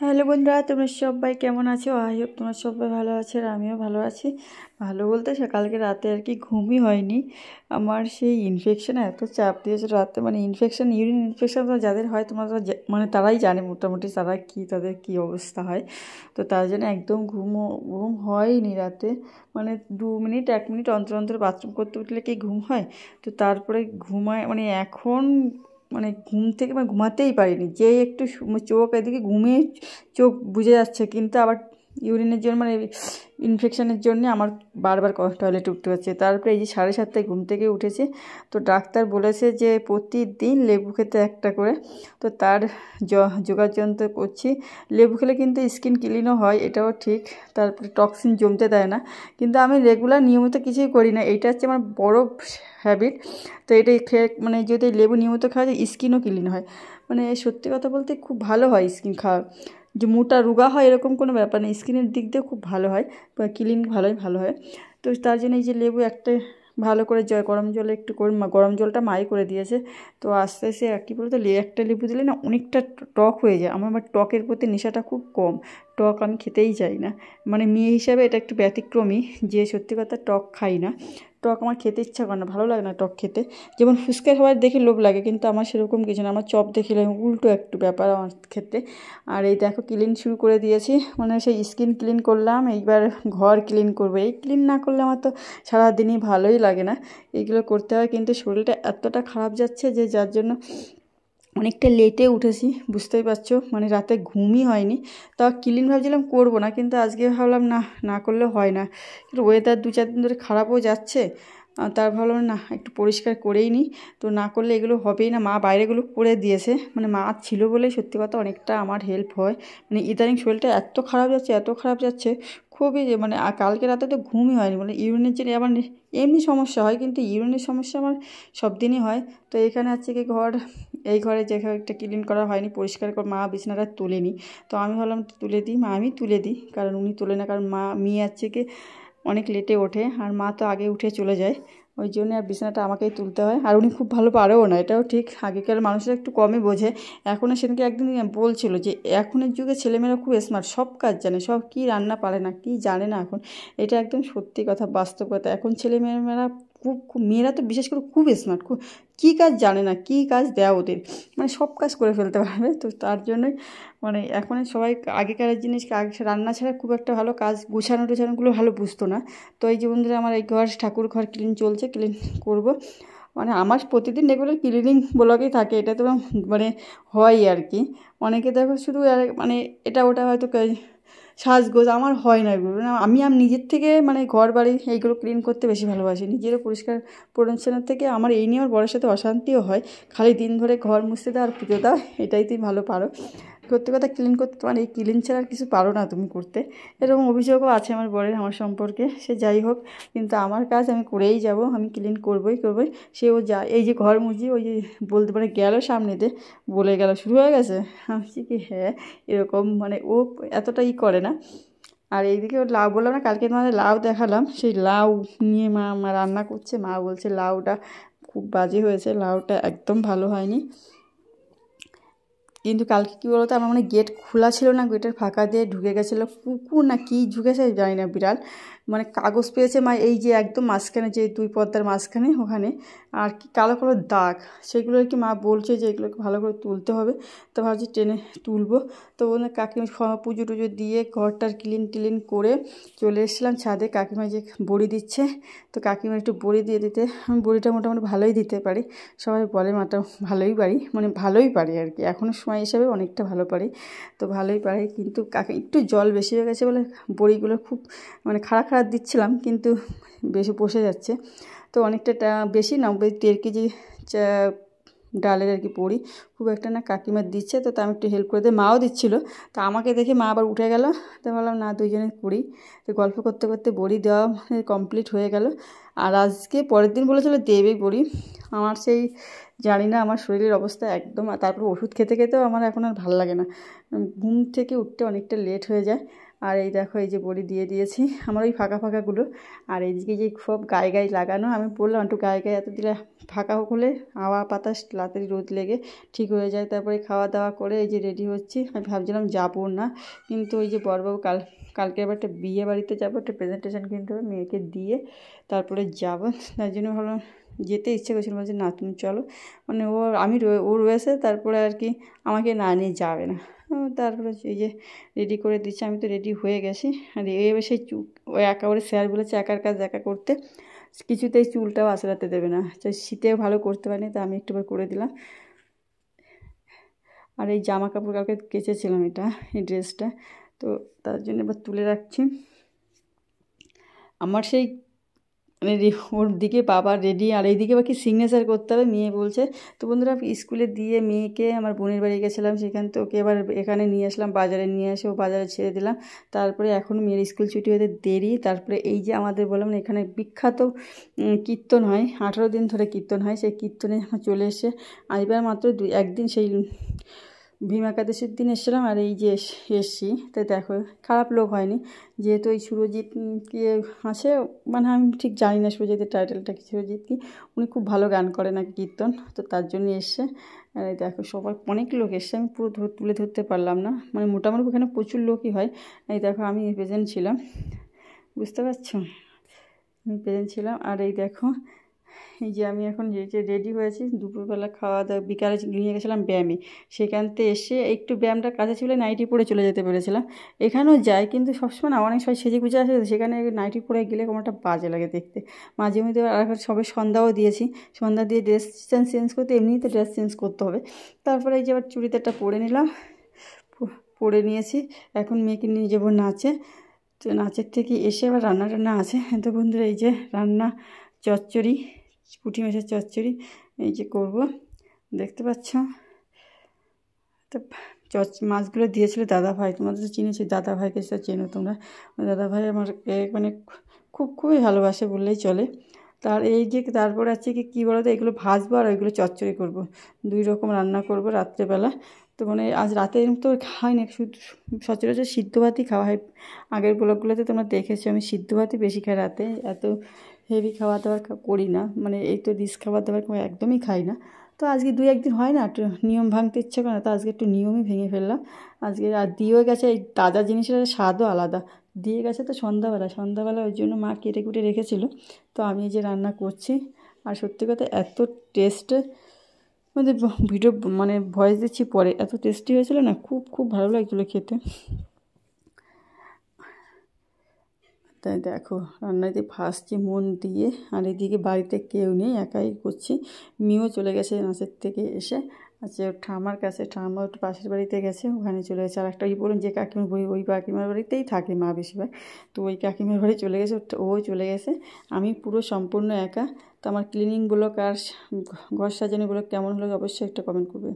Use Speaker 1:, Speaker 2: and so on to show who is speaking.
Speaker 1: Hello বন্ধুরা, তোমরা সবাই কেমন আছো? আই হোপ তোমরা সবাই ভালো আছো আর আমিও ভালো আছি। ভালো বলতে কালকে রাতে আর কি ঘুমই হয়নি। আমার সেই ইনফেকশন এত চাপ দিয়েছে রাতে, মানে ইনফেকশন, ইউরিন ইনফেকশন তো যাদের হয় তোমরা তো মানে তারাই জানে মোটামুটি তারা কি, তাদের কি অবস্থা হয়। তো তার জন্য একদম ঘুম হয়নি রাতে। মানে 2 মিনিট 1 মিনিট অন্তর অন্তর বাথরুম করতে উঠলে কি ঘুম হয়? তো তারপরে ঘুমায়, মানে এখন মানে ঘুম থেকে মানে ঘুমাতেই পারিনি, যে একটু চোখ এদিকে ঘুমিয়ে চোখ বুজে যাচ্ছে, কিন্তু আবার ইউরিনের জন্য মানে ইনফেকশনের জন্য আমার বারবার টয়লেটে উঠতে হচ্ছে। তারপরে এই যে 7:30টায় ঘুম থেকে উঠেছে, তো ডাক্তার বলেছে যে প্রতিদিন লেবু খেতে একটা করে। তো তার যোগাযন্ত্র করছি। লেবু খেলে কিন্তু স্কিন ক্লিনও হয়, এটাও ঠিক। তারপরে টক্সিন জমতে দেয় না। কিন্তু আমি রেগুলার নিয়মিত কিছুই করি না, এইটা হচ্ছে আমার বড় হ্যাবিট। তো এটাই খেয়ে মানে যদি লেবু নিয়মিত খাওয়া যায় স্কিনও ক্লিন হয়। মানে সত্যি কথা বলতে খুব ভালো হয় স্কিন খাওয়া, যে মুখটা রোগা হয় এরকম কোনো ব্যাপার নেই, স্কিনের দিক দিয়ে খুব ভালো হয়, ক্লিন ভালো হয়। তো তার জন্য এই যে লেবু একটা ভালো করে গরম জলে একটু করে, গরম জলটা মাই করে দিয়েছে। তো আস্তে আস্তে কী বলতো, একটা লেবু দিলে না অনেকটা টক হয়ে যায়। আমার টকের প্রতি নেশাটা খুব কম, টক আমি খেতেই চাই না। মানে মেয়ে হিসাবে এটা একটু ব্যতিক্রমী, যে সত্যি কথা টক খাই না। টক আমার খেতে ইচ্ছা করে না, ভালো লাগে না টক খেতে। যেমন ফুচকা খাবার দেখে লোভ লাগে, কিন্তু আমার সেরকম কিছু না, আমার চপ দেখলে উল্টো একটু ব্যাপার আমার ক্ষেত্রে। আর এই দেখো ক্লিন শুরু করে দিয়েছি, মানে সেই স্কিন ক্লিন করলাম, এইবার ঘর ক্লিন করবো। এই ক্লিন না করলে আমার তো সারাদিনই ভালোই লাগে না। এইগুলো করতে হয়, কিন্তু শরীরটা এতটা খারাপ যাচ্ছে যে যার জন্য অনেকটা লেটে উঠেছি, বুঝতেই পারছো। মানে রাতে ঘুমই হয়নি। তাও ক্লিন ভাবছিলাম করবো না, কিন্তু আজকে ভাবলাম না করলে হয় না। কিন্তু ওয়েদার 2-4 দিন ধরে খারাপও যাচ্ছে, তার ভাবলাম না একটু পরিষ্কার করেই নিই। তো না করলে এগুলো হবেই না। মা বাইরেগুলো করে দিয়েছে, মানে মা ছিল বলেই সত্যি কথা অনেকটা আমার হেল্প হয়। মানে ইদানিং শরীরটা এত খারাপ যাচ্ছে খুবই, যে মানে কালকে রাতে তো ঘুমই হয়নি। মানে ইউরিনের জন্য আমার এমনি সমস্যা হয়, কিন্তু ইউরিনের সমস্যা আমার সব দিনই হয়। তো এখানে আছে কি এই ঘরে যে একটা ক্লিন করা হয়নি, পরিষ্কার করে মা বিছানাটা তোলেনি। তো আমি ভাবলাম তুলে দিই, আমি তুলে দিই, কারণ উনি তোলে না, কারণ মেয়ে আছে কি অনেক লেটে ওঠে, আর মা তো আগে উঠে চলে যায়। ওই জন্য আর বিছানাটা আমাকেই তুলতে হয়, আর উনি খুব ভালো পারেও না, এটাও ঠিক। আগেকার মানুষরা একটু কমই বোঝে। এখনও সেদিনকে একদিন বলছিল যে এখনের যুগে ছেলেমেয়েরা খুব স্মার্ট, সব কাজ জানে, সব কী রান্না পারে না, কী জানে না এখন। এটা একদম সত্যি কথা, বাস্তব কথা। এখন ছেলেমেয়েরা খুব মেয়েরা তো বিশেষ করে খুব স্মার্ট, খুব কী কাজ জানে না, কী কাজ দেয় ওদের, মানে সব কাজ করে ফেলতে পারবে। তো তার জন্যই মানে এখন সবাই আগেকার জিনিস, রান্না ছাড়া খুব একটা ভালো কাজ টোছানোগুলো ভালো বুঝতো না। তো এই যে বন্ধুরা আমার এই ঠাকুর ঘর ক্লিন চলছে, ক্লিন করব। মানে আমার প্রতিদিন রেগুলার ক্লিনিং ব্লগই থাকে, এটা তো মানে হয় আর কি। অনেকে দেখো শুধু মানে এটা ওটা হয়তো সাজগোজ, আমার হয় না এগুলো। আমি নিজের থেকে মানে ঘর বাড়ি এইগুলো ক্লিন করতে বেশি ভালোবাসি, নিজেরও পরিষ্কার পরিচ্ছন্নের থেকে। আমার এই নিয়ে আমার বরের সাথে অশান্তিও হয়, খালি দিন ধরে ঘর মুছতে দাও আর পুজো দাও, এটাই তুমি ভালো পারো। সত্যি কথা ক্লিন করতে, তোমার এই ক্লিন ছাড়া আর কিছু পারো না তুমি করতে, এরকম অভিযোগও আছে আমার বরের আমার সম্পর্কে। সে যাই হোক, কিন্তু আমার কাজ আমি করেই যাব, আমি ক্লিন করবই। সেও যা এই যে ঘর মুছি, ওই যে বলতে পারে গেল সামনেতে বলে গেল শুরু হয়ে গেছে। আমি কি হ্যাঁ, এরকম মানে ও এতটাই করে না। আর এইদিকে ওর লাউ বললাম না, কালকে তোমাদের লাউ দেখালাম, সেই লাউ নিয়ে মা রান্না করছে। মা বলছে লাউটা খুব বাজে হয়েছে, লাউটা একদম ভালো হয়নি। কিন্তু কালকে কী বলতো, আমার মানে গেট খোলা ছিল না, গেটের ফাঁকা দিয়ে ঢুকে গেছিলো কুকুর না কি ঢুকেছে জানি না, বিড়াল। মানে কাগজ পেয়েছে মা, এই যে একদম মাঝখানে, যে 2 পর্দার মাঝখানে ওখানে, আর কি কালো কালো দাগ, সেগুলো আর কি মা বলছে যে এগুলোকে ভালো করে তুলতে হবে। তো ভাবছি টেনে তুলবো। তো ওখানে কাকিমা পুজো টুজো দিয়ে ঘরটার ক্লিন করে চলে এসেছিলাম ছাদে। কাকিমা যে বড়ি দিচ্ছে, তো কাকিমা একটু বড়ি দিয়ে দিতে, আমি বড়িটা মোটামুটি ভালোই দিতে পারি। সবাই বলে মাটা ভালোই পারি, মানে ভালোই পারি আর কি, এখনও সময় হিসাবে অনেকটা ভালো পারি। তো ভালোই পারি, কিন্তু কাকে একটু জল বেশি হয়ে গেছে বলে বড়িগুলো খুব মানে খাড়া দিচ্ছিলাম, কিন্তু বেশি বসে যাচ্ছে। তো অনেকটা বেশি না, 1.5 কেজি ডালের আর কি বড়ি, খুব একটা না কাকিমা দিচ্ছে। তো আমি একটু হেল্প করে দিই, মাও দিচ্ছিলো। তো আমাকে দেখে মা আবার উঠে গেল। তো ভাবলাম না, দুইজনে করি। তো গল্প করতে করতে বড়ি দেওয়া কমপ্লিট হয়ে গেল। আর আজকে পরের দিন বলেছিল দেবে বড়ি। আমার সেই জানি না, আমার শরীরের অবস্থা একদম, তারপর ওষুধ খেতে খেতেও আমার এখন আর ভালো লাগে না, ঘুম থেকে উঠতে অনেকটা লেট হয়ে যায়। আর এই দেখো এই যে বড়ি দিয়ে দিয়েছি আমার ওই ফাঁকা ফাঁকাগুলো। আর এইদিকে যে সব গায়ে গায়ে লাগানো, আমি বললাম একটু গায়ে গায়ে এত দিলে ফাঁকা হলে হাওয়া বাতাস তাড়াতাড়ি রোদ লেগে ঠিক হয়ে যায়। তারপরে খাওয়া দাওয়া করে এই যে রেডি হচ্ছি। আমি ভাবছিলাম যাবো না, কিন্তু ওই যে বড়বাবু কালকে আবার একটা বিয়ে বাড়িতে যাবো, একটা প্রেজেন্টেশন কিনতে হবে, মেয়েকে দিয়ে তারপরে যাবো। তাই জন্য ভাবলাম, যেতে ইচ্ছে করছিল, বলছে না তুমি চলো, মানে ও রয়েছে, তারপরে আর কি আমাকে না নিয়ে যাবে না। তারপরে এই যে রেডি করে দিচ্ছে, আমি তো রেডি হয়ে গেছি। আর এবার সেই ওই একেবারে স্যার বলেছে একার কাজ একা করতে, কিছুতেই চুলটাও আঁচড়াতে দেবে না। শীতেও ভালো করতে পারিনি, তা আমি একটুবার করে দিলাম। আর এই জামা কাপড় কালকে কেচেছিলাম, এই ড্রেসটা, তো তার জন্য এবার তুলে রাখছি। আমার সেই মানে ওর দিকে বাবা রেডি, আর এইদিকে বাকি সিগনেচার করতে হবে, মেয়ে বলছে। তো বন্ধুরা, স্কুলে দিয়ে মেয়েকে আমার বোনের বাড়ি গেছিলাম, সেখান থেকে ওকে এবার এখানে নিয়ে আসলাম, বাজারে নিয়ে এসে ও বাজারে ছেড়ে দিলাম। তারপরে এখন মেয়ের স্কুল ছুটি হতে দেরি। তারপরে এই যে আমাদের বললাম না এখানে বিখ্যাত কীর্তন হয়, 18 দিন ধরে কীর্তন হয়, সেই কীর্তনে চলে এসে আসবার মাত্র একদিন সেই ভীম একাদশীর দিন এসেছিলাম, আর এই যে এসছি। তাই দেখো খারাপ লোক হয়নি, যেহেতু ওই সুরজিৎ কি আছে, মানে আমি ঠিক জানি না সুরজিতের টাইটেলটা কি, সুরজিৎ কি, উনি খুব ভালো গান করে নাকি কীর্তন, তো তার জন্য এসছে। আর এই দেখো সবাই অনেক লোক এসছে, আমি পুরো তুলে ধরতে পারলাম না, মানে মোটামুটি ওখানে প্রচুর লোকই হয়। এই দেখো আমি প্রেজেন্ট ছিলাম, বুঝতে পারছো, আমি প্রেজেন্ট ছিলাম। আর এই দেখো এই যে আমি এখন যে রেডি হয়েছি, দুপুরবেলা খাওয়া দাওয়া, বিকালে নিয়ে গেছিলাম ব্যায়ামে, সেখান থেকে এসে একটু ব্যায়ামটা কাছে ছিল, নাইটি পরে চলে যেতে পেরেছিলাম। এখানেও যাই, কিন্তু সবসময় না, অনেক সময় সেজে গুজে আসে, সেখানে নাইটি পরে গেলে কোনো একটা বাজে লাগে দেখতে। মাঝে মধ্যে আর সবে সন্ধ্যাও দিয়েছি, সন্ধ্যা দিয়ে ড্রেস চেঞ্জ করতে, এমনিতে ড্রেস চেঞ্জ করতে হবে। তারপরে এই যে আবার চুড়িদারটা পরে নিলাম, পরে নিয়েছি। এখন মেয়েকে নিয়ে যাবো নাচে, তো নাচের থেকে এসে আবার রান্না টান্না আছে। তো বন্ধুরা এই যে রান্না, চচ্চড়ি, পুঁটি মাছের চচ্চড়ি এই যে করব, দেখতে পাচ্ছ। তো মাছগুলো দিয়েছিল দাদাভাই, তোমাদের তো চিনেছি, দাদাভাইকে সেটা চেনো তোমরা। দাদাভাই আমাকে মানে খুবই ভালোবাসে বললেই চলে। তার এই যে তারপরে আছে কী বলো তো, এগুলো ভাজবো আর ওইগুলো চচ্চড়ি করব, 2 রকম রান্না করব রাত্রেবেলা। তো মানে আজ রাতে তো খাই না, শুধু সচরাচর সিদ্ধ ভাতই খাওয়া হয়। আগের ব্লগগুলোতে তোমরা দেখেছো আমি সিদ্ধ ভাতই বেশি খাই রাতে, এত হেভি খাওয়া দাওয়ার করি না, মানে এই তো রিচ খাবার দাবার একদমই খাই না। তো আজকে 2-1 দিন হয় না, একটু নিয়ম ভাঙতে ইচ্ছে করে না, তো আজকে একটু নিয়মই ভেঙে ফেললাম আজকে। আর দিয়েও গেছে, এই তাজা জিনিসের স্বাদও আলাদা, দিয়ে গেছে তো সন্ধ্যাবেলা ওই জন্য মা কেটে কুটে রেখেছিল। তো আমি এই যে রান্না করছি, আর সত্যি কথা এত টেস্টে, আমাদের ভিডিও মানে ভয়েস দিচ্ছি পরে, এত টেস্টি হয়েছিল না, খুব ভালো লাগছিলো খেতে। তাই দেখো রান্নাতে ভাসছি মন দিয়ে। আর এদিকে বাড়িতে কেউ নেই, একাই করছি। মেয়েও চলে গেছে নাচের থেকে এসে, আছে ওর ঠাম্মার কাছে, ঠাম্মা একটু পাশের বাড়িতে গেছে, ওখানে চলে গেছে। আর একটা বলুন যে কাকিমার বই, ওই কাকিমার বাড়িতেই থাকে মা বেশিরভাগ, তো ওই কাকিমার বাড়ি চলে গেছে, ও চলে গেছে। আমি পুরো সম্পূর্ণ একা। তো আমার ক্লিনিং ব্লগ আর ঘর সাজানো ব্লগ কেমন হলো অবশ্যই একটা কমেন্ট করবে।